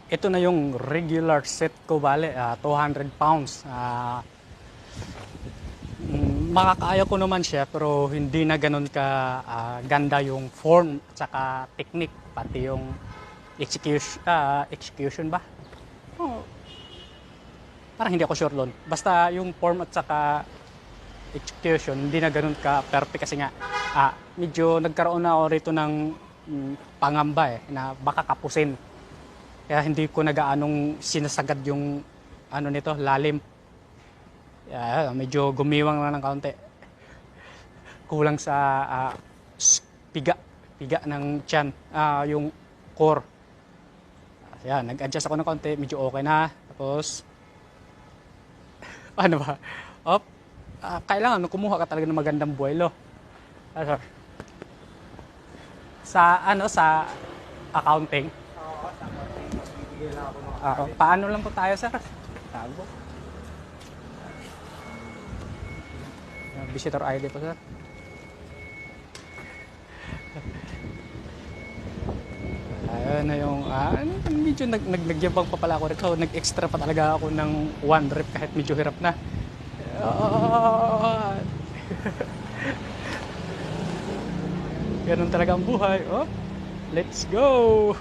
ito na yung regular set ko, bale, 200 pounds. Makakaya ko naman siya, pero hindi na ganun ka ganda yung form at saka technique, pati yung execution ba? Oh, parang hindi ako sure doon. Basta yung form at saka execution, hindi na ganun ka perfect kasi nga medyo nagkaroon na ako rito ng pangamba na baka kapusin. Kaya hindi ko nagaanong sinasagad yung ano nito, lalim. Medyo gumiwang lang ng kaunti. Kulang sa piga, piga ng tiyan, yung core. Ayan, nag-adjust ako ng kaunti, medyo okay na. Tapos, ano ba? Kailangan kumuha ka talaga ng magandang buwelo. Sa accounting. Oo, sa accounting. Magbibigay lang ako ng Paano lang po tayo, sir? Tago. Visitor ID po, sir. Ayun na yung, medyo nagyabang pa pala ako rito. Nag-extra pa talaga ako ng 1 rep kahit medyo hirap na. Ganun talaga ang buhay. Let's go!